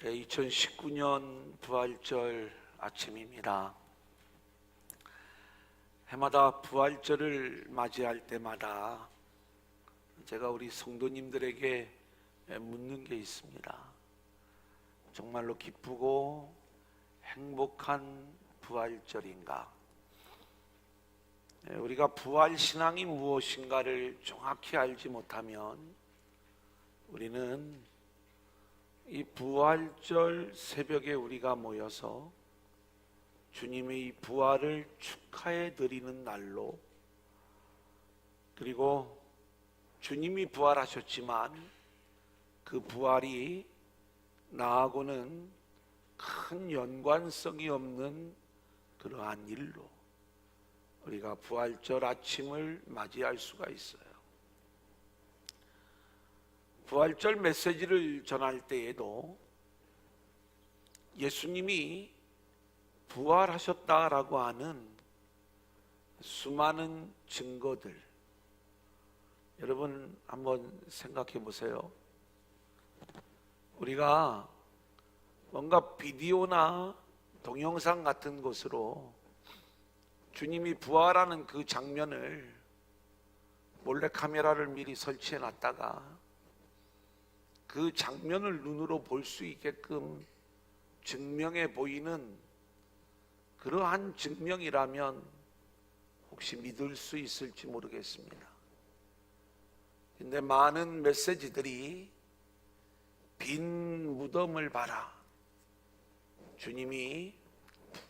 2019년 부활절 아침입니다. 해마다 부활절을 맞이할 때마다 제가 우리 성도님들에게 묻는 게 있습니다. 정말로 기쁘고 행복한 부활절인가? 우리가 부활신앙이 무엇인가를 정확히 알지 못하면 우리는 이 부활절 새벽에 우리가 모여서 주님의 부활을 축하해 드리는 날로, 그리고 주님이 부활하셨지만 그 부활이 나하고는 큰 연관성이 없는 그러한 일로 우리가 부활절 아침을 맞이할 수가 있어요. 부활절 메시지를 전할 때에도 예수님이 부활하셨다라고 하는 수많은 증거들, 여러분 한번 생각해 보세요. 우리가 뭔가 비디오나 동영상 같은 것으로 주님이 부활하는 그 장면을 몰래카메라를 미리 설치해 놨다가 그 장면을 눈으로 볼 수 있게끔 증명해 보이는 그러한 증명이라면 혹시 믿을 수 있을지 모르겠습니다. 근데 많은 메시지들이 빈 무덤을 봐라, 주님이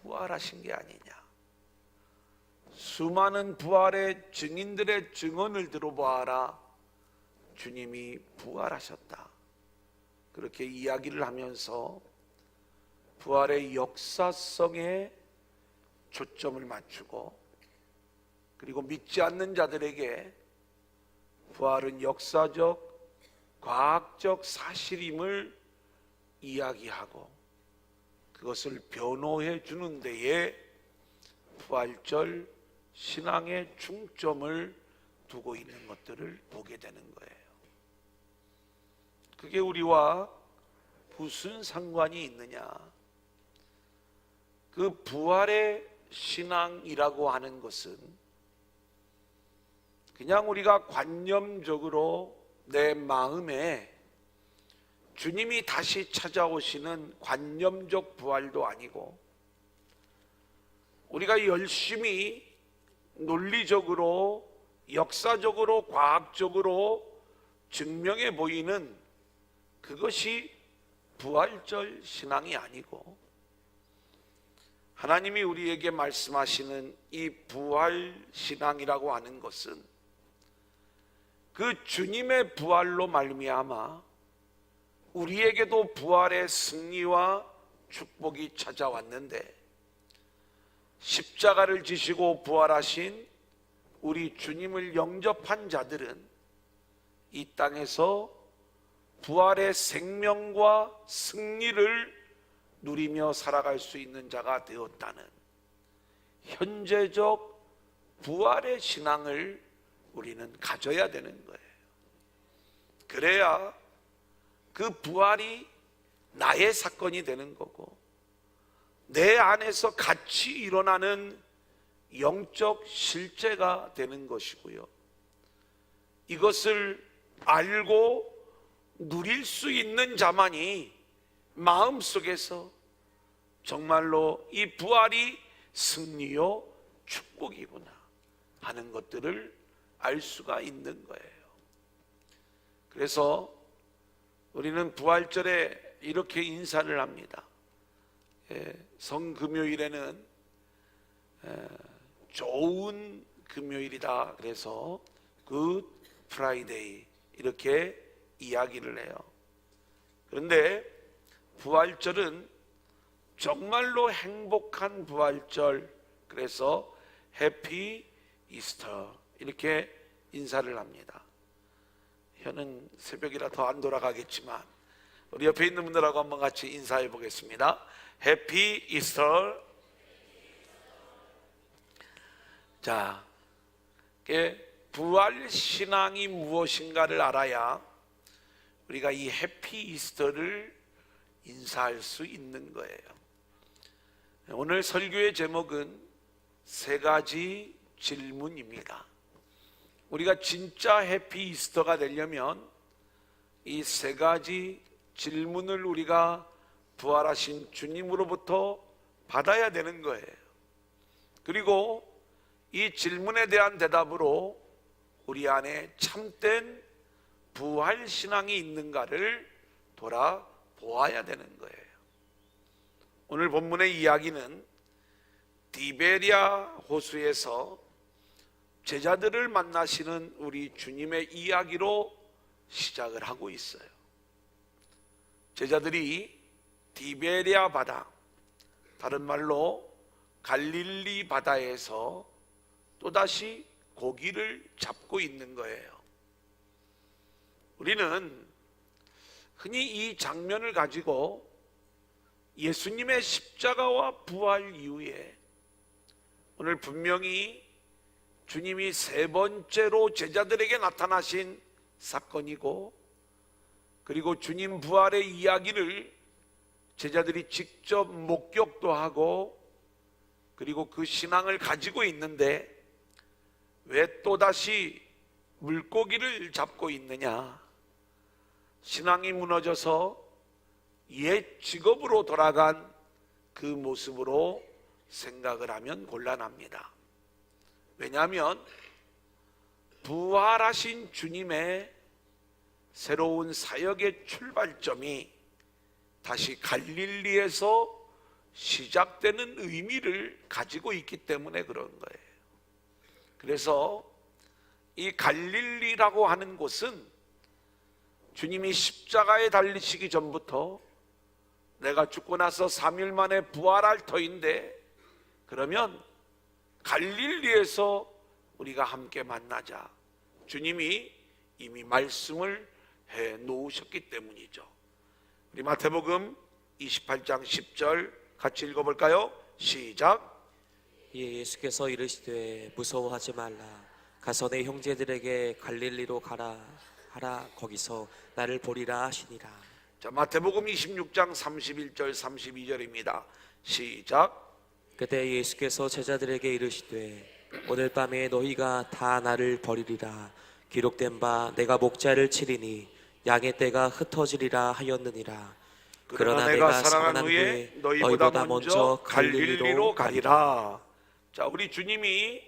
부활하신 게 아니냐, 수많은 부활의 증인들의 증언을 들어보아라, 주님이 부활하셨다, 그렇게 이야기를 하면서 부활의 역사성에 초점을 맞추고, 그리고 믿지 않는 자들에게 부활은 역사적, 과학적 사실임을 이야기하고 그것을 변호해 주는 데에 부활절 신앙의 중점을 두고 있는 것들을 보게 되는 거예요. 그게 우리와 무슨 상관이 있느냐? 그 부활의 신앙이라고 하는 것은 그냥 우리가 관념적으로 내 마음에 주님이 다시 찾아오시는 관념적 부활도 아니고, 우리가 열심히 논리적으로, 역사적으로, 과학적으로 증명해 보이는 그것이 부활절 신앙이 아니고, 하나님이 우리에게 말씀하시는 이 부활 신앙이라고 하는 것은 그 주님의 부활로 말미암아 우리에게도 부활의 승리와 축복이 찾아왔는데, 십자가를 지시고 부활하신 우리 주님을 영접한 자들은 이 땅에서 부활의 생명과 승리를 누리며 살아갈 수 있는 자가 되었다는 현재적 부활의 신앙을 우리는 가져야 되는 거예요. 그래야 그 부활이 나의 사건이 되는 거고, 내 안에서 같이 일어나는 영적 실제가 되는 것이고요. 이것을 알고 누릴 수 있는 자만이 마음속에서 정말로 이 부활이 승리요 축복이구나 하는 것들을 알 수가 있는 거예요. 그래서 우리는 부활절에 이렇게 인사를 합니다. 성금요일에는 좋은 금요일이다, 그래서 굿 프라이데이 이렇게 이야기를 해요. 그런데 부활절은 정말로 행복한 부활절, 그래서 해피 이스터 이렇게 인사를 합니다. 혀는 새벽이라 더 안 돌아가겠지만 우리 옆에 있는 분들하고 한번 같이 인사해 보겠습니다. 해피 이스터. 자, 부활 신앙이 무엇인가를 알아야 우리가 이 해피 이스터를 인사할 수 있는 거예요. 오늘 설교의 제목은 세 가지 질문입니다. 우리가 진짜 해피 이스터가 되려면 이 세 가지 질문을 우리가 부활하신 주님으로부터 받아야 되는 거예요. 그리고 이 질문에 대한 대답으로 우리 안에 참된 부활 신앙이 있는가를 돌아보아야 되는 거예요. 오늘 본문의 이야기는 디베리아 호수에서 제자들을 만나시는 우리 주님의 이야기로 시작을 하고 있어요. 제자들이 디베리아 바다, 다른 말로 갈릴리 바다에서 또다시 고기를 잡고 있는 거예요. 우리는 흔히 이 장면을 가지고 예수님의 십자가와 부활 이후에 오늘 분명히 주님이 세 번째로 제자들에게 나타나신 사건이고, 그리고 주님 부활의 이야기를 제자들이 직접 목격도 하고, 그리고 그 신앙을 가지고 있는데 왜 또다시 물고기를 잡고 있느냐? 신앙이 무너져서 옛 직업으로 돌아간 그 모습으로 생각을 하면 곤란합니다. 왜냐하면 부활하신 주님의 새로운 사역의 출발점이 다시 갈릴리에서 시작되는 의미를 가지고 있기 때문에 그런 거예요. 그래서 이 갈릴리라고 하는 곳은 주님이 십자가에 달리시기 전부터 내가 죽고 나서 3일 만에 부활할 터인데, 그러면 갈릴리에서 우리가 함께 만나자, 주님이 이미 말씀을 해 놓으셨기 때문이죠. 우리 마태복음 28장 10절 같이 읽어볼까요? 시작. 예수께서 이르시되 무서워하지 말라. 가서 내 형제들에게 갈릴리로 가라 하라. 거기서 나를 보리라 하시니라. 자, 마태복음 26장 31절 32절입니다. 시작. 그때 예수께서 제자들에게 이르시되 오늘 밤에 너희가 다 나를 버리리라. 기록된 바 내가 목자를 치리니 양의 떼가 흩어지리라 하였느니라. 그러나 내가 살아난 후에 너희보다 먼저 갈릴리로 가리라. 자, 우리 주님이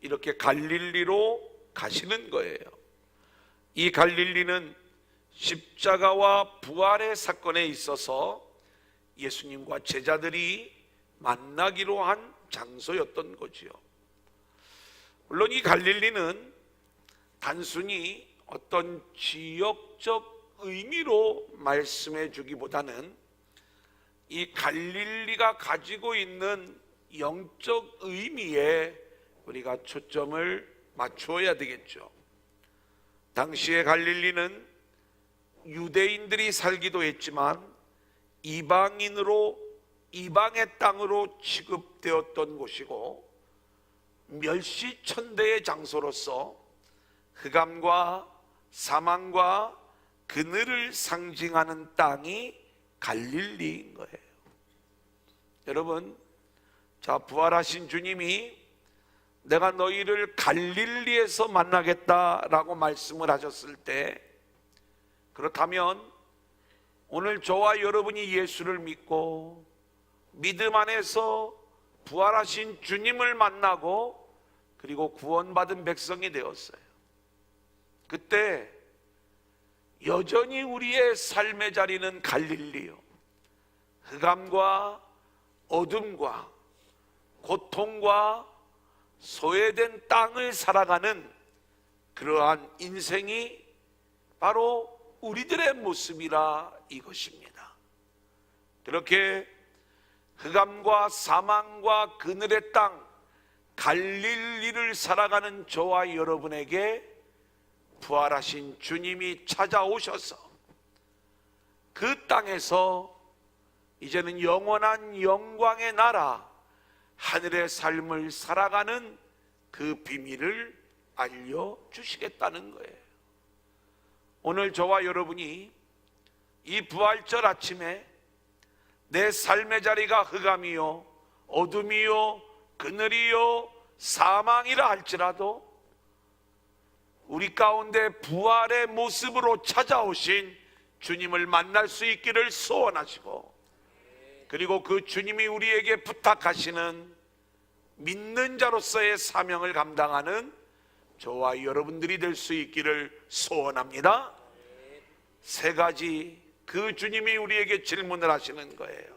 이렇게 갈릴리로 가시는 거예요. 이 갈릴리는 십자가와 부활의 사건에 있어서 예수님과 제자들이 만나기로 한 장소였던 거지요. 물론 이 갈릴리는 단순히 어떤 지역적 의미로 말씀해 주기보다는 이 갈릴리가 가지고 있는 영적 의미에 우리가 초점을 맞추어야 되겠죠. 당시의 갈릴리는 유대인들이 살기도 했지만 이방의 땅으로 취급되었던 곳이고, 멸시천대의 장소로서 흑암과 사망과 그늘을 상징하는 땅이 갈릴리인 거예요. 여러분, 자, 부활하신 주님이 내가 너희를 갈릴리에서 만나겠다라고 말씀을 하셨을 때, 그렇다면 오늘 저와 여러분이 예수를 믿고 믿음 안에서 부활하신 주님을 만나고 그리고 구원받은 백성이 되었어요. 그때 여전히 우리의 삶의 자리는 갈릴리요, 흑암과 어둠과 고통과 소외된 땅을 살아가는 그러한 인생이 바로 우리들의 모습이라 이것입니다. 그렇게 흑암과 사망과 그늘의 땅 갈릴리를 살아가는 저와 여러분에게 부활하신 주님이 찾아오셔서 그 땅에서 이제는 영원한 영광의 나라, 하늘의 삶을 살아가는 그 비밀을 알려주시겠다는 거예요. 오늘 저와 여러분이 이 부활절 아침에 내 삶의 자리가 흑암이요 어둠이요 그늘이요 사망이라 할지라도 우리 가운데 부활의 모습으로 찾아오신 주님을 만날 수 있기를 소원하시고, 그리고 그 주님이 우리에게 부탁하시는 믿는 자로서의 사명을 감당하는 저와 여러분들이 될 수 있기를 소원합니다. 세 가지 그 주님이 우리에게 질문을 하시는 거예요.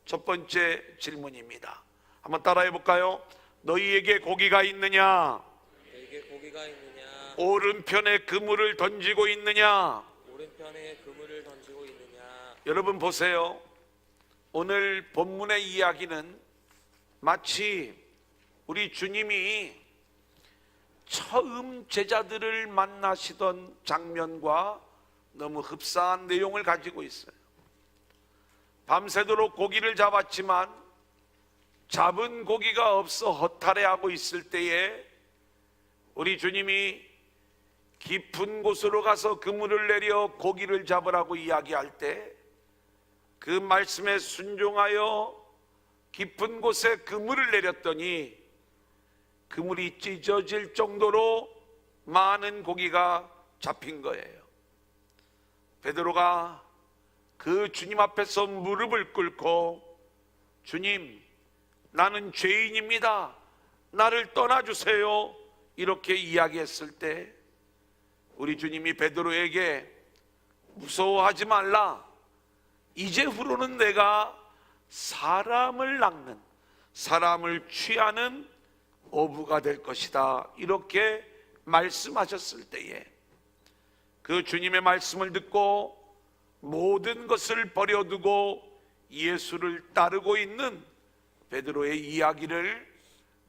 첫 번째 질문입니다. 한번 따라해 볼까요? 너희에게 고기가 있느냐? 너에게 고기가 있느냐? 오른편에 그물을 던지고 있느냐? 오른편에 그물을 던지고 있느냐? 여러분 보세요. 오늘 본문의 이야기는 마치 우리 주님이 처음 제자들을 만나시던 장면과 너무 흡사한 내용을 가지고 있어요. 밤새도록 고기를 잡았지만 잡은 고기가 없어 허탈해하고 있을 때에 우리 주님이 깊은 곳으로 가서 그물을 내려 고기를 잡으라고 이야기할 때 그 말씀에 순종하여 깊은 곳에 그물을 내렸더니 그물이 찢어질 정도로 많은 고기가 잡힌 거예요. 베드로가 그 주님 앞에서 무릎을 꿇고 주님, 나는 죄인입니다. 나를 떠나주세요. 이렇게 이야기했을 때 우리 주님이 베드로에게 무서워하지 말라. 이제후로는 내가 사람을 낚는, 사람을 취하는 어부가 될 것이다. 이렇게 말씀하셨을 때에 그 주님의 말씀을 듣고 모든 것을 버려두고 예수를 따르고 있는 베드로의 이야기를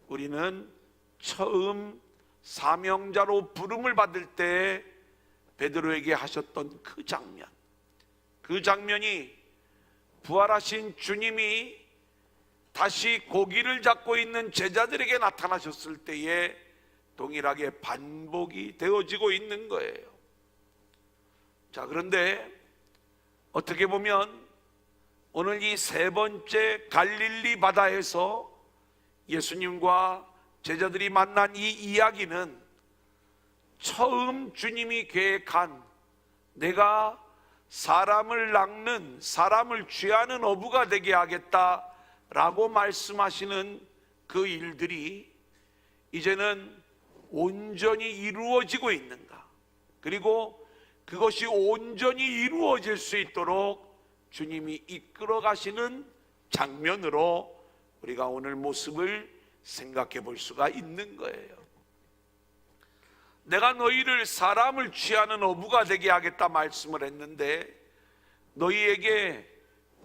우리는 처음 사명자로 부름을 받을 때 베드로에게 하셨던 그 장면, 그 장면이 부활하신 주님이 다시 고기를 잡고 있는 제자들에게 나타나셨을 때에 동일하게 반복이 되어지고 있는 거예요. 자, 그런데 어떻게 보면 오늘 이 세 번째 갈릴리 바다에서 예수님과 제자들이 만난 이 이야기는 처음 주님이 계획한 내가 사람을 낚는, 사람을 취하는 어부가 되게 하겠다라고 말씀하시는 그 일들이 이제는 온전히 이루어지고 있는가, 그리고 그것이 온전히 이루어질 수 있도록 주님이 이끌어 가시는 장면으로 우리가 오늘 모습을 생각해 볼 수가 있는 거예요. 내가 너희를 사람을 취하는 어부가 되게 하겠다 말씀을 했는데 너희에게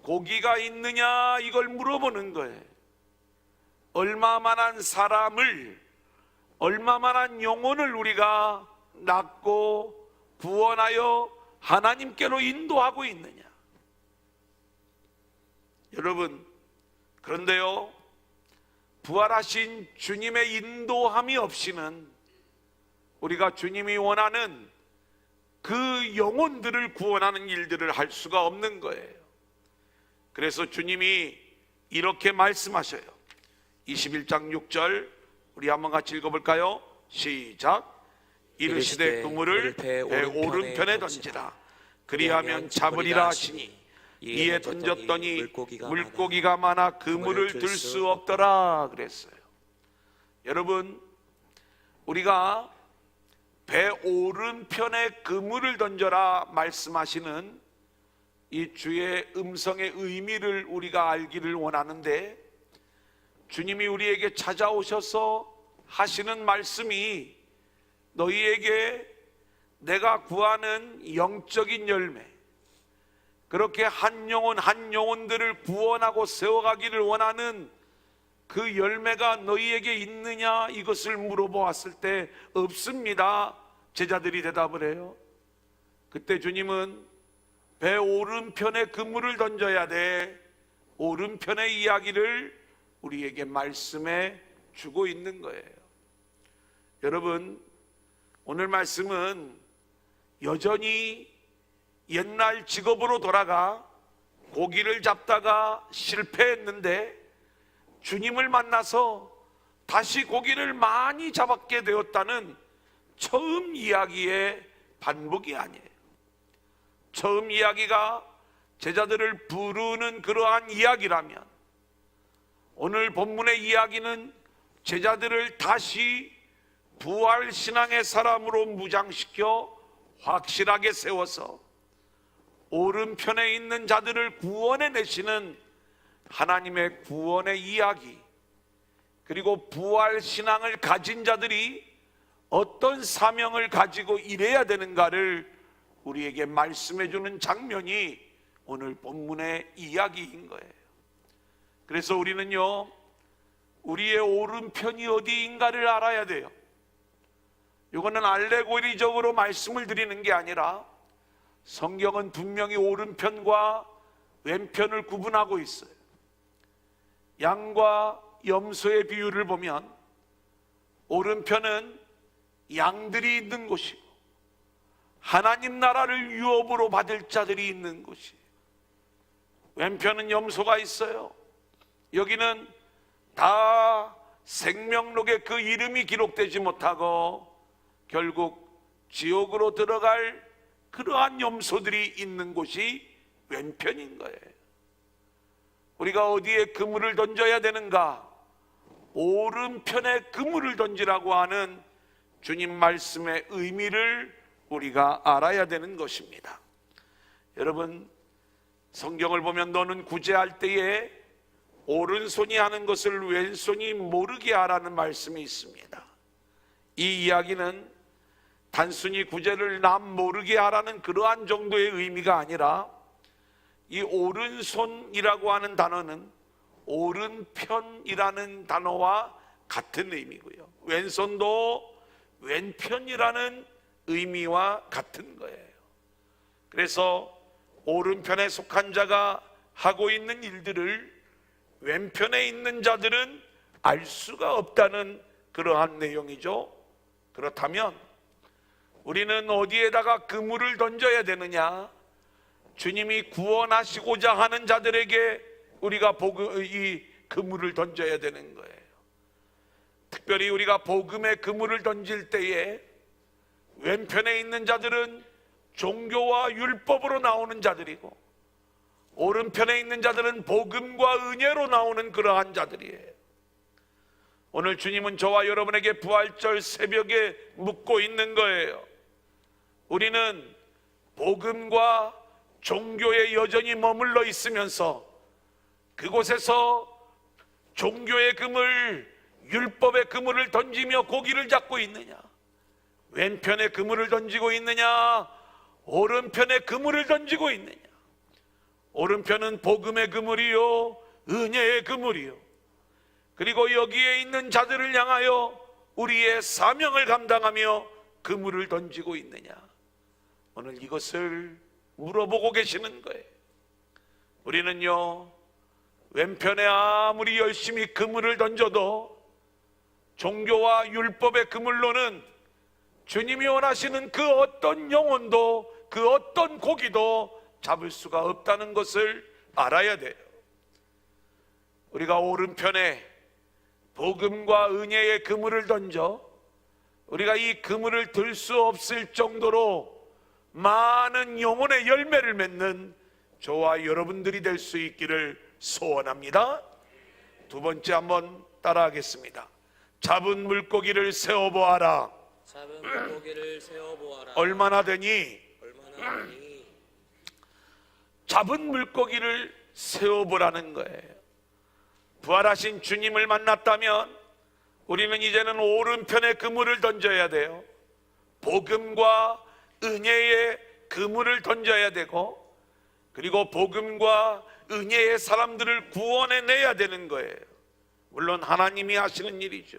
고기가 있느냐 이걸 물어보는 거예요. 얼마만한 사람을, 얼마만한 영혼을 우리가 낳고 구원하여 하나님께로 인도하고 있느냐. 여러분, 그런데요, 부활하신 주님의 인도함이 없이는 우리가 주님이 원하는 그 영혼들을 구원하는 일들을 할 수가 없는 거예요. 그래서 주님이 이렇게 말씀하셔요. 21장 6절 우리 한번 같이 읽어볼까요? 시작. 이르시되 그물을 배 오른편에 던지라. 그리하면 잡으리라 하시니 이에 던졌더니 물고기가 많아 그물을 들 수 없더라 그랬어요. 여러분, 우리가 배 오른편에 그물을 던져라 말씀하시는 이 주의 음성의 의미를 우리가 알기를 원하는데, 주님이 우리에게 찾아오셔서 하시는 말씀이 너희에게 내가 구하는 영적인 열매, 그렇게 한 영혼 한 영혼들을 구원하고 세워가기를 원하는 그 열매가 너희에게 있느냐 이것을 물어보았을 때 없습니다. 제자들이 대답을 해요. 그때 주님은 배 오른편에 그물을 던져야 돼, 오른편의 이야기를 우리에게 말씀해 주고 있는 거예요. 여러분, 오늘 말씀은 여전히 옛날 직업으로 돌아가 고기를 잡다가 실패했는데 주님을 만나서 다시 고기를 많이 잡게 되었다는 처음 이야기의 반복이 아니에요. 처음 이야기가 제자들을 부르는 그러한 이야기라면 오늘 본문의 이야기는 제자들을 다시 부활신앙의 사람으로 무장시켜 확실하게 세워서 오른편에 있는 자들을 구원해내시는 하나님의 구원의 이야기, 그리고 부활신앙을 가진 자들이 어떤 사명을 가지고 일해야 되는가를 우리에게 말씀해주는 장면이 오늘 본문의 이야기인 거예요. 그래서 우리는요, 우리의 오른편이 어디인가를 알아야 돼요. 이거는 알레고리적으로 말씀을 드리는 게 아니라 성경은 분명히 오른편과 왼편을 구분하고 있어요. 양과 염소의 비유를 보면 오른편은 양들이 있는 곳이고 하나님 나라를 유업으로 받을 자들이 있는 곳이, 왼편은 염소가 있어요. 여기는 다 생명록에 그 이름이 기록되지 못하고 결국 지옥으로 들어갈 그러한 염소들이 있는 곳이 왼편인 거예요. 우리가 어디에 그물을 던져야 되는가? 오른편에 그물을 던지라고 하는 주님 말씀의 의미를 우리가 알아야 되는 것입니다. 여러분, 성경을 보면 너는 구제할 때에 오른손이 하는 것을 왼손이 모르게 하라는 말씀이 있습니다. 이 이야기는 단순히 구제를 남 모르게 하라는 그러한 정도의 의미가 아니라 이 오른손이라고 하는 단어는 오른편이라는 단어와 같은 의미고요, 왼손도 왼편이라는 의미와 같은 거예요. 그래서 오른편에 속한 자가 하고 있는 일들을 왼편에 있는 자들은 알 수가 없다는 그러한 내용이죠. 그렇다면 우리는 어디에다가 그물을 던져야 되느냐? 주님이 구원하시고자 하는 자들에게 우리가 이 그물을 던져야 되는 거예요. 특별히 우리가 복음의 그물을 던질 때에 왼편에 있는 자들은 종교와 율법으로 나오는 자들이고 오른편에 있는 자들은 복음과 은혜로 나오는 그러한 자들이에요. 오늘 주님은 저와 여러분에게 부활절 새벽에 묻고 있는 거예요. 우리는 복음과 종교에 여전히 머물러 있으면서 그곳에서 종교의 그물, 율법의 그물을 던지며 고기를 잡고 있느냐? 왼편에 그물을 던지고 있느냐? 오른편에 그물을 던지고 있느냐? 오른편은 복음의 그물이요, 은혜의 그물이요, 그리고 여기에 있는 자들을 향하여 우리의 사명을 감당하며 그물을 던지고 있느냐? 오늘 이것을 물어보고 계시는 거예요. 우리는요, 왼편에 아무리 열심히 그물을 던져도 종교와 율법의 그물로는 주님이 원하시는 그 어떤 영혼도 그 어떤 고기도 잡을 수가 없다는 것을 알아야 돼요. 우리가 오른편에 복음과 은혜의 그물을 던져 우리가 이 그물을 들 수 없을 정도로 많은 영혼의 열매를 맺는 저와 여러분들이 될 수 있기를 소원합니다. 두 번째 한번 따라하겠습니다. 잡은 물고기를 세어보아라. 잡은 물고기를 세어보아라. 얼마나 되니? 얼마나 되니? 잡은 물고기를 세어보라는 거예요. 부활하신 주님을 만났다면 우리는 이제는 오른편에 그물을 던져야 돼요. 복음과 은혜의 그물을 던져야 되고, 그리고 복음과 은혜의 사람들을 구원해내야 되는 거예요. 물론 하나님이 하시는 일이죠.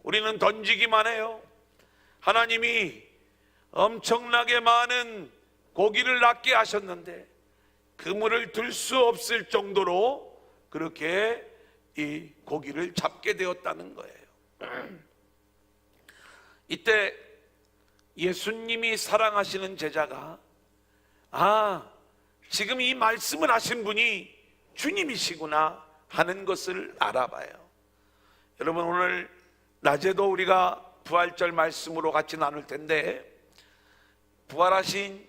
우리는 던지기만 해요. 하나님이 엄청나게 많은 고기를 낚게 하셨는데 그물을 들 수 없을 정도로 그렇게 이 고기를 잡게 되었다는 거예요. 이때 예수님이 사랑하시는 제자가 지금 이 말씀을 하신 분이 주님이시구나 하는 것을 알아봐요. 여러분, 오늘 낮에도 우리가 부활절 말씀으로 같이 나눌 텐데, 부활하신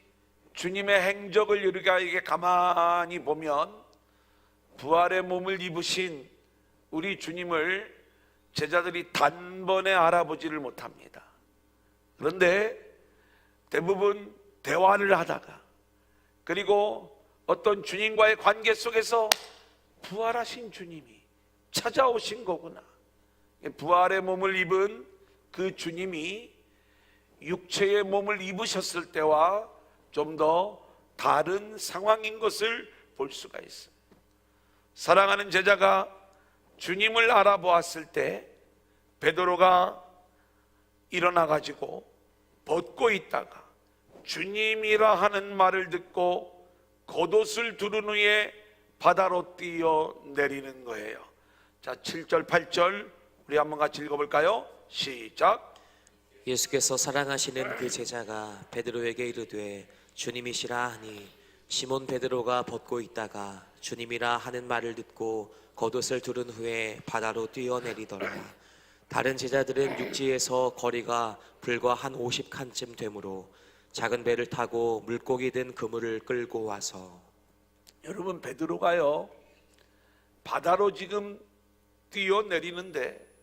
주님의 행적을 우리가 이게 가만히 보면 부활의 몸을 입으신 우리 주님을 제자들이 단번에 알아보지를 못합니다. 그런데 대부분 대화를 하다가, 그리고 어떤 주님과의 관계 속에서 부활하신 주님이 찾아오신 거구나, 부활의 몸을 입은 그 주님이 육체의 몸을 입으셨을 때와 좀 더 다른 상황인 것을 볼 수가 있어요. 사랑하는 제자가 주님을 알아보았을 때 베드로가 일어나 가지고 벗고 있다가 주님이라 하는 말을 듣고 겉옷을 두른 후에 바다로 뛰어내리는 거예요. 자, 7절 8절 우리 한번 같이 읽어볼까요? 시작. 예수께서 사랑하시는 그 제자가 베드로에게 이르되 주님이시라 하니 시몬 베드로가 벗고 있다가 주님이라 하는 말을 듣고 겉옷을 두른 후에 바다로 뛰어내리더라. 다른 제자들은 육지에서 거리가 불과 한 50칸쯤 되므로 작은 배를 타고 물고기 든 그물을 끌고 와서, 여러분, 베드로가요 바다로 지금 뛰어내리는데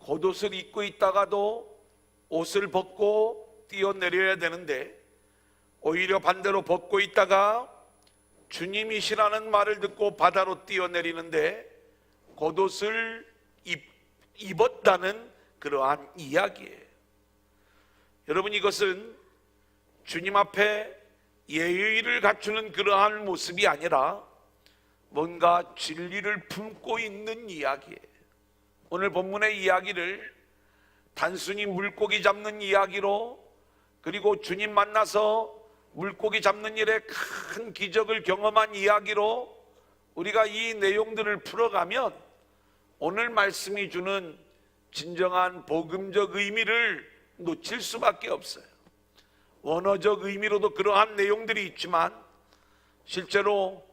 겉옷을 입고 있다가도 옷을 벗고 뛰어내려야 되는데, 오히려 반대로 벗고 있다가 주님이시라는 말을 듣고 바다로 뛰어내리는데 겉옷을 입었다는 그러한 이야기예요. 여러분, 이것은 주님 앞에 예의를 갖추는 그러한 모습이 아니라 뭔가 진리를 품고 있는 이야기예요. 오늘 본문의 이야기를 단순히 물고기 잡는 이야기로, 그리고 주님 만나서 물고기 잡는 일에 큰 기적을 경험한 이야기로 우리가 이 내용들을 풀어가면 오늘 말씀이 주는 진정한 복음적 의미를 놓칠 수밖에 없어요. 원어적 의미로도 그러한 내용들이 있지만 실제로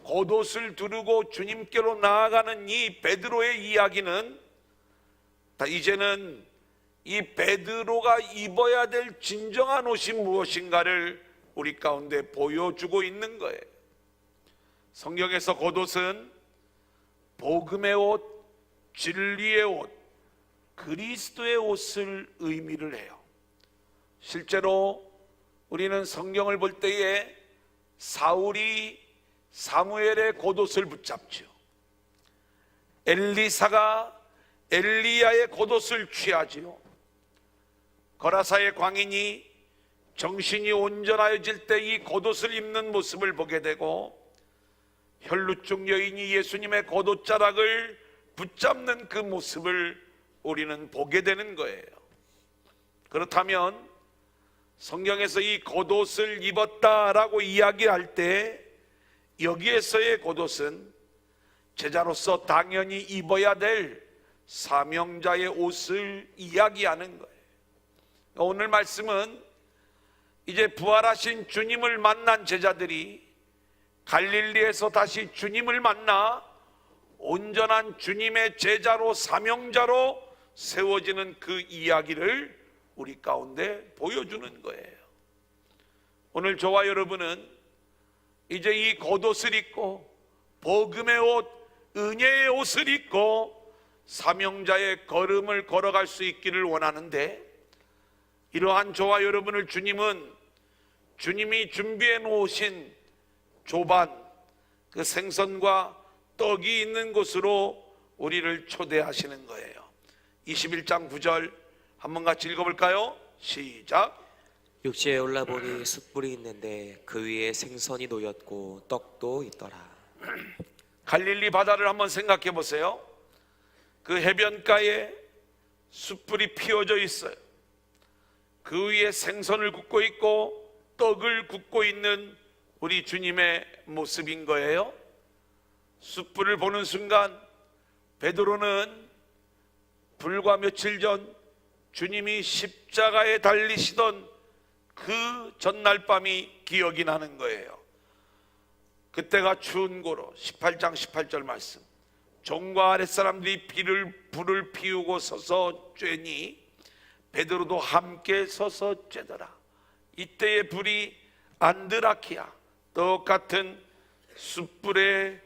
겉옷을 두르고 주님께로 나아가는 이 베드로의 이야기는 이제는 이 베드로가 입어야 될 진정한 옷이 무엇인가를 우리 가운데 보여주고 있는 거예요. 성경에서 겉옷은 복음의 옷, 진리의 옷, 그리스도의 옷을 의미를 해요. 실제로 우리는 성경을 볼 때에 사울이 사무엘의 겉옷을 붙잡죠. 엘리사가 엘리야의 겉옷을 취하지요. 거라사의 광인이 정신이 온전해질 때 이 겉옷을 입는 모습을 보게 되고, 혈루증 여인이 예수님의 겉옷자락을 붙잡는 그 모습을 우리는 보게 되는 거예요. 그렇다면 성경에서 이 겉옷을 입었다라고 이야기할 때 여기에서의 겉옷은 제자로서 당연히 입어야 될 사명자의 옷을 이야기하는 거예요. 오늘 말씀은 이제 부활하신 주님을 만난 제자들이 갈릴리에서 다시 주님을 만나 온전한 주님의 제자로, 사명자로 세워지는 그 이야기를 우리 가운데 보여주는 거예요. 오늘 저와 여러분은 이제 이 겉옷을 입고 복음의 옷, 은혜의 옷을 입고 사명자의 걸음을 걸어갈 수 있기를 원하는데, 이러한 저와 여러분을 주님이 준비해 놓으신 조반, 그 생선과 떡이 있는 곳으로 우리를 초대하시는 거예요. 21장 9절 한번 같이 읽어볼까요? 시작. 육지에 올라보니 숯불이 있는데 그 위에 생선이 놓였고 떡도 있더라. 갈릴리 바다를 한번 생각해 보세요. 그 해변가에 숯불이 피어져 있어요. 그 위에 생선을 굽고 있고 떡을 굽고 있는 우리 주님의 모습인 거예요. 숯불을 보는 순간 베드로는 불과 며칠 전 주님이 십자가에 달리시던 그 전날 밤이 기억이 나는 거예요. 그때가 추운 고로 18장 18절 말씀, 종과 아랫사람들이 불을 피우고 서서 쬐니 베드로도 함께 서서 쬐더라. 이때의 불이 안드라키아, 똑같은 숯불의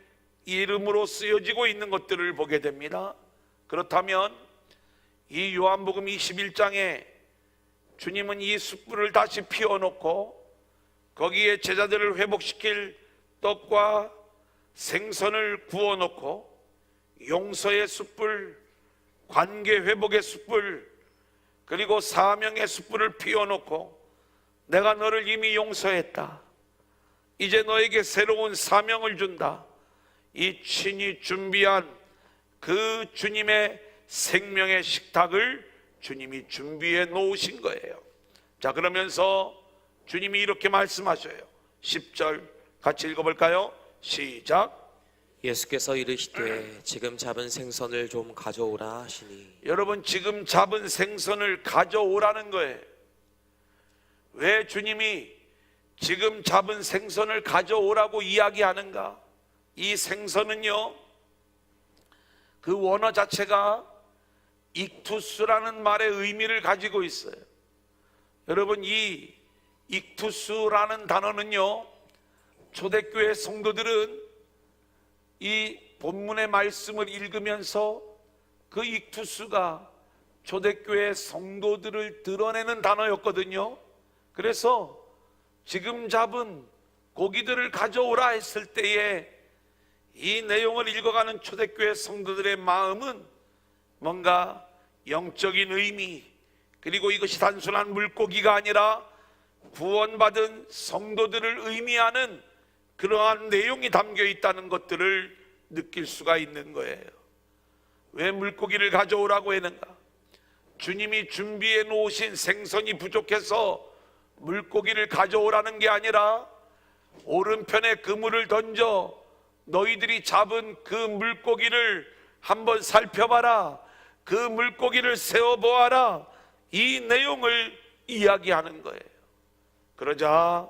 이름으로 쓰여지고 있는 것들을 보게 됩니다. 그렇다면 이 요한복음 21장에 주님은 이 숯불을 다시 피워놓고 거기에 제자들을 회복시킬 떡과 생선을 구워놓고 용서의 숯불, 관계 회복의 숯불, 그리고 사명의 숯불을 피워놓고 내가 너를 이미 용서했다, 이제 너에게 새로운 사명을 준다, 이 친히 준비한 그 주님의 생명의 식탁을 주님이 준비해 놓으신 거예요. 자, 그러면서 주님이 이렇게 말씀하셔요. 10절 같이 읽어볼까요? 시작. 예수께서 이르시되 지금 잡은 생선을 좀 가져오라 하시니. 여러분, 지금 잡은 생선을 가져오라는 거예요. 왜 주님이 지금 잡은 생선을 가져오라고 이야기하는가? 이 생선은요, 그 원어 자체가 익투스라는 말의 의미를 가지고 있어요. 여러분, 이 익투스라는 단어는요, 초대교회 성도들은 이 본문의 말씀을 읽으면서 그 익투스가 초대교회 성도들을 드러내는 단어였거든요. 그래서 지금 잡은 고기들을 가져오라 했을 때에 이 내용을 읽어가는 초대교회 성도들의 마음은 뭔가 영적인 의미, 그리고 이것이 단순한 물고기가 아니라 구원받은 성도들을 의미하는 그러한 내용이 담겨 있다는 것들을 느낄 수가 있는 거예요. 왜 물고기를 가져오라고 했는가? 주님이 준비해 놓으신 생선이 부족해서 물고기를 가져오라는 게 아니라 오른편에 그물을 던져 너희들이 잡은 그 물고기를 한번 살펴봐라, 그 물고기를 세어보아라, 이 내용을 이야기하는 거예요. 그러자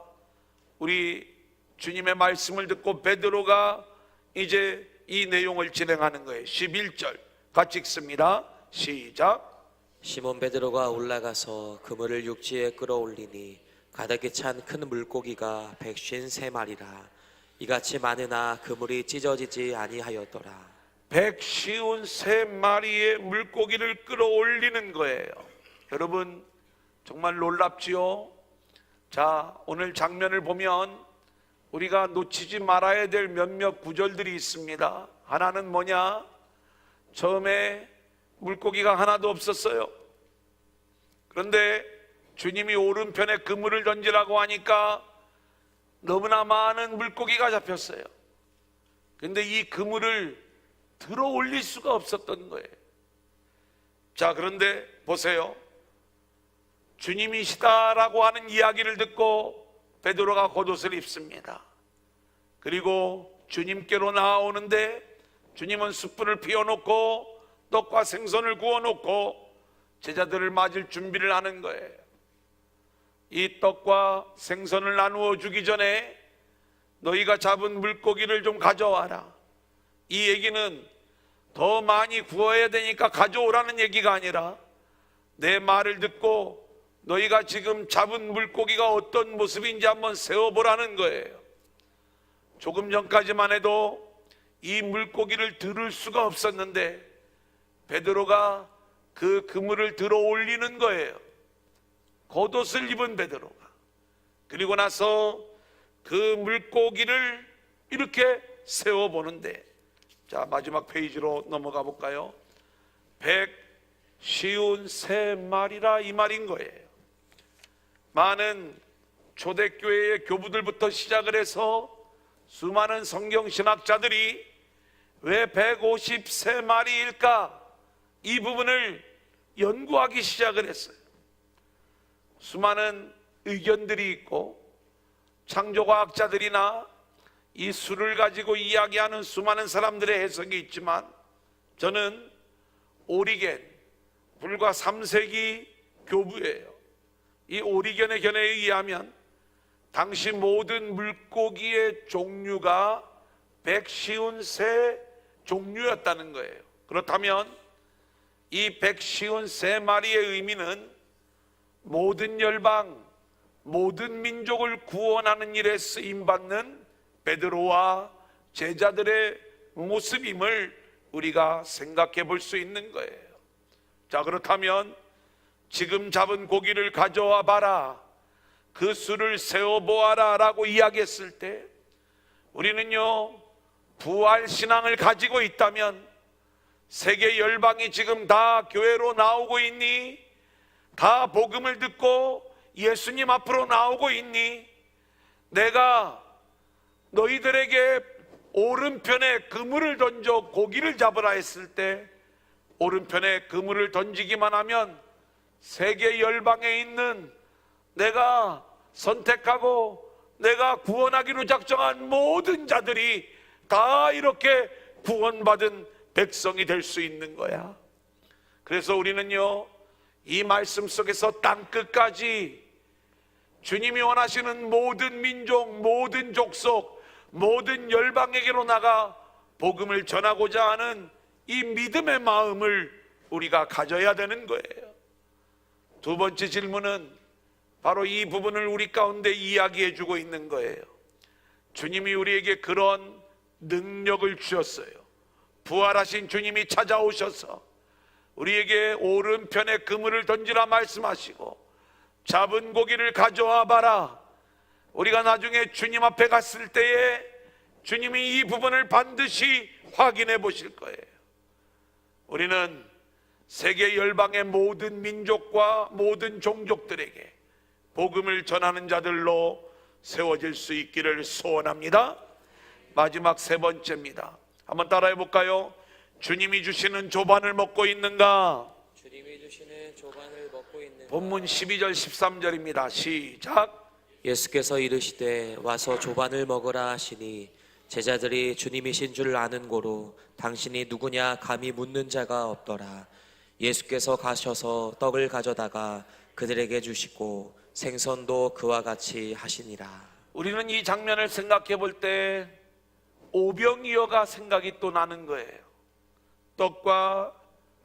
우리 주님의 말씀을 듣고 베드로가 이제 이 내용을 진행하는 거예요. 11절 같이 읽습니다. 시작. 시몬 베드로가 올라가서 그물을 육지에 끌어올리니 가득히 찬 큰 물고기가 153마리라. 이같이 많으나 그물이 찢어지지 아니하였더라. 153마리의 물고기를 끌어올리는 거예요. 여러분, 정말 놀랍지요? 자, 오늘 장면을 보면 우리가 놓치지 말아야 될 몇몇 구절들이 있습니다. 하나는 뭐냐? 처음에 물고기가 하나도 없었어요. 그런데 주님이 오른편에 그물을 던지라고 하니까 너무나 많은 물고기가 잡혔어요. 그런데 이 그물을 들어 올릴 수가 없었던 거예요. 자, 그런데 보세요. 주님이시다라고 하는 이야기를 듣고 베드로가 겉옷을 입습니다. 그리고 주님께로 나아오는데 주님은 숯불을 피워놓고 떡과 생선을 구워놓고 제자들을 맞을 준비를 하는 거예요. 이 떡과 생선을 나누어 주기 전에 너희가 잡은 물고기를 좀 가져와라. 이 얘기는 더 많이 구워야 되니까 가져오라는 얘기가 아니라 내 말을 듣고 너희가 지금 잡은 물고기가 어떤 모습인지 한번 세워보라는 거예요. 조금 전까지만 해도 이 물고기를 들을 수가 없었는데 베드로가 그 그물을 들어 올리는 거예요. 겉옷을 입은 베드로가. 그리고 나서 그 물고기를 이렇게 세워보는데, 자, 마지막 페이지로 넘어가 볼까요? 153마리라 이 말인 거예요. 많은 초대교회의 교부들부터 시작을 해서 수많은 성경신학자들이 왜 153마리일까? 이 부분을 연구하기 시작을 했어요. 수많은 의견들이 있고 창조과학자들이나 이 수를 가지고 이야기하는 수많은 사람들의 해석이 있지만 저는 오리겐, 불과 3세기 교부예요. 이 오리겐의 견해에 의하면 당시 모든 물고기의 종류가 153 종류였다는 거예요. 그렇다면 이 153마리의 의미는 모든 열방, 모든 민족을 구원하는 일에 쓰임받는 베드로와 제자들의 모습임을 우리가 생각해 볼 수 있는 거예요. 자, 그렇다면 지금 잡은 고기를 가져와 봐라, 그 수를 세어보아라 라고 이야기했을 때 우리는요, 부활신앙을 가지고 있다면 세계 열방이 지금 다 교회로 나오고 있니? 다 복음을 듣고 예수님 앞으로 나오고 있니? 내가 너희들에게 오른편에 그물을 던져 고기를 잡으라 했을 때 오른편에 그물을 던지기만 하면 세계 열방에 있는 내가 선택하고 내가 구원하기로 작정한 모든 자들이 다 이렇게 구원받은 백성이 될 수 있는 거야. 그래서 우리는요, 이 말씀 속에서 땅끝까지 주님이 원하시는 모든 민족, 모든 족속, 모든 열방에게로 나가 복음을 전하고자 하는 이 믿음의 마음을 우리가 가져야 되는 거예요. 두 번째 질문은 바로 이 부분을 우리 가운데 이야기해 주고 있는 거예요. 주님이 우리에게 그런 능력을 주셨어요. 부활하신 주님이 찾아오셔서 우리에게 오른편에 그물을 던지라 말씀하시고 잡은 고기를 가져와 봐라. 우리가 나중에 주님 앞에 갔을 때에 주님이 이 부분을 반드시 확인해 보실 거예요. 우리는 세계 열방의 모든 민족과 모든 종족들에게 복음을 전하는 자들로 세워질 수 있기를 소원합니다. 마지막 세 번째입니다. 한번 따라해 볼까요? 주님이 주시는 조반을 먹고 있는가? 주님이 주시는 조반을 먹고 있는 본문 12절 13절입니다. 시작. 예수께서 이르시되 와서 조반을 먹으라 하시니 제자들이 주님이신 줄 아는 고로 당신이 누구냐 감히 묻는 자가 없더라. 예수께서 가셔서 떡을 가져다가 그들에게 주시고 생선도 그와 같이 하시니라. 우리는 이 장면을 생각해 볼 때 오병이어가 생각이 또 나는 거예요. 떡과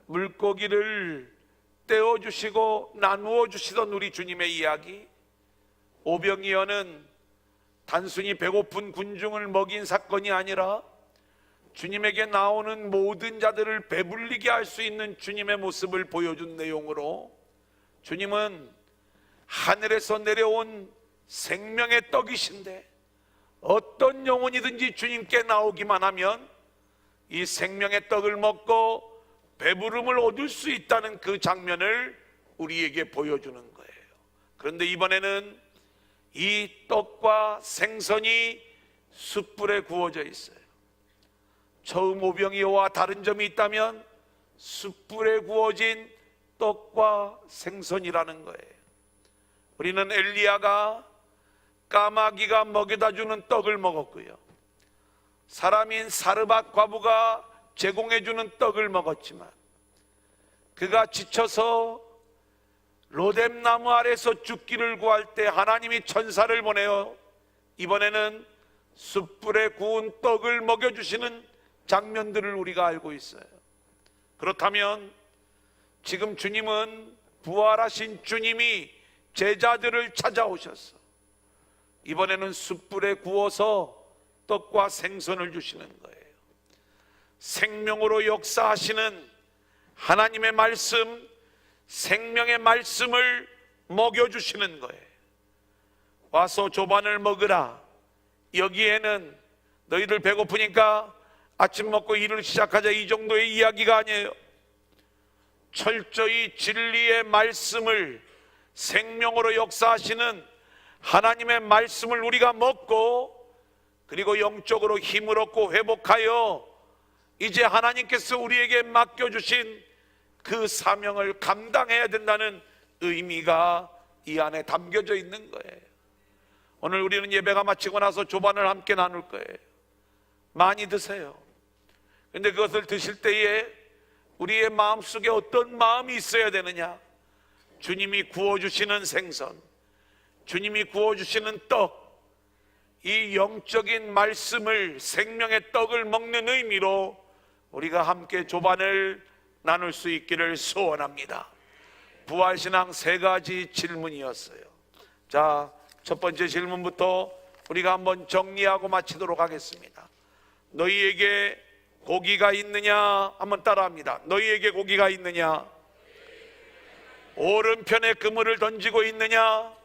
물고기를 떼어주시고 나누어 주시던 우리 주님의 이야기. 오병이어는 단순히 배고픈 군중을 먹인 사건이 아니라 주님에게 나오는 모든 자들을 배불리게 할 수 있는 주님의 모습을 보여준 내용으로 주님은 하늘에서 내려온 생명의 떡이신데 어떤 영혼이든지 주님께 나오기만 하면 이 생명의 떡을 먹고 배부름을 얻을 수 있다는 그 장면을 우리에게 보여주는 거예요. 그런데 이번에는 이 떡과 생선이 숯불에 구워져 있어요. 처음 오병이어와 다른 점이 있다면 숯불에 구워진 떡과 생선이라는 거예요. 우리는 엘리야가 까마귀가 먹여다 주는 떡을 먹었고요, 사람인 사르밧 과부가 제공해 주는 떡을 먹었지만 그가 지쳐서 로뎀나무 아래서 죽기를 구할 때 하나님이 천사를 보내어 이번에는 숯불에 구운 떡을 먹여주시는 장면들을 우리가 알고 있어요. 그렇다면 지금 주님은 부활하신 주님이 제자들을 찾아오셔서 이번에는 숯불에 구워서 떡과 생선을 주시는 거예요. 생명으로 역사하시는 하나님의 말씀, 생명의 말씀을 먹여주시는 거예요. 와서 조반을 먹으라. 여기에는 너희들 배고프니까 아침 먹고 일을 시작하자 이 정도의 이야기가 아니에요. 철저히 진리의 말씀을, 생명으로 역사하시는 하나님의 말씀을 우리가 먹고 그리고 영적으로 힘을 얻고 회복하여 이제 하나님께서 우리에게 맡겨주신 그 사명을 감당해야 된다는 의미가 이 안에 담겨져 있는 거예요. 오늘 우리는 예배가 마치고 나서 조반을 함께 나눌 거예요. 많이 드세요. 그런데 그것을 드실 때에 우리의 마음속에 어떤 마음이 있어야 되느냐? 주님이 구워주시는 생선, 주님이 구워주시는 떡, 이 영적인 말씀을, 생명의 떡을 먹는 의미로 우리가 함께 조반을 나눌 수 있기를 소원합니다. 부활신앙 3가지 질문이었어요. 자, 첫 번째 질문부터 우리가 한번 정리하고 마치도록 하겠습니다. 너희에게 고기가 있느냐? 한번 따라합니다. 너희에게 고기가 있느냐? 오른편에 그물을 던지고 있느냐?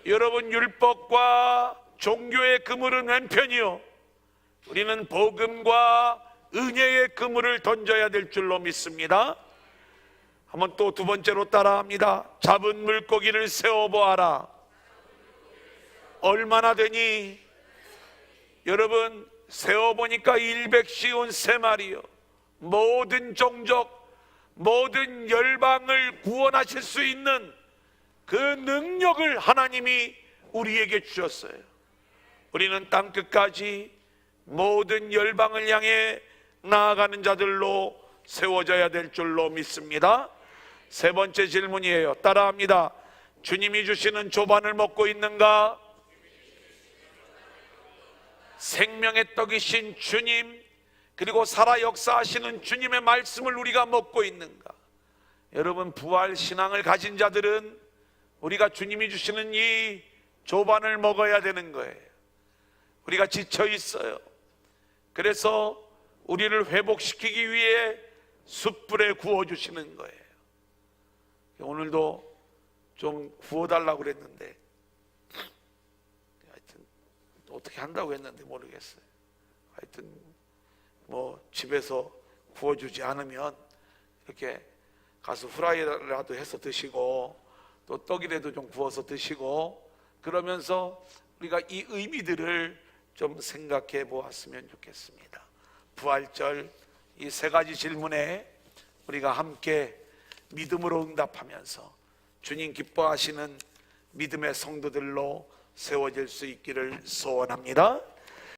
여러분, 율법과 종교의 그물은 왼편이요, 우리는 복음과 은혜의 그물을 던져야 될 줄로 믿습니다. 한번 또 두 번째로 따라합니다. 잡은 물고기를 세어보아라. 얼마나 되니? 여러분, 세어보니까 153마리요. 모든 종족, 모든 열방을 구원하실 수 있는 그 능력을 하나님이 우리에게 주셨어요. 우리는 땅끝까지 모든 열방을 향해 나아가는 자들로 세워져야 될 줄로 믿습니다. 세 번째 질문이에요. 따라합니다. 주님이 주시는 조반을 먹고 있는가? 생명의 떡이신 주님, 그리고 살아 역사하시는 주님의 말씀을 우리가 먹고 있는가? 여러분, 부활 신앙을 가진 자들은 우리가 주님이 주시는 이 조반을 먹어야 되는 거예요. 우리가 지쳐 있어요. 그래서 우리를 회복시키기 위해 숯불에 구워주시는 거예요. 오늘도 좀 구워달라고 그랬는데 하여튼 어떻게 한다고 했는데 모르겠어요. 하여튼 뭐 집에서 구워주지 않으면 이렇게 가서 후라이라도 해서 드시고 또 떡이라도 좀 구워서 드시고, 그러면서 우리가 이 의미들을 좀 생각해 보았으면 좋겠습니다. 부활절 이 3가지 질문에 우리가 함께 믿음으로 응답하면서 주님 기뻐하시는 믿음의 성도들로 세워질 수 있기를 소원합니다.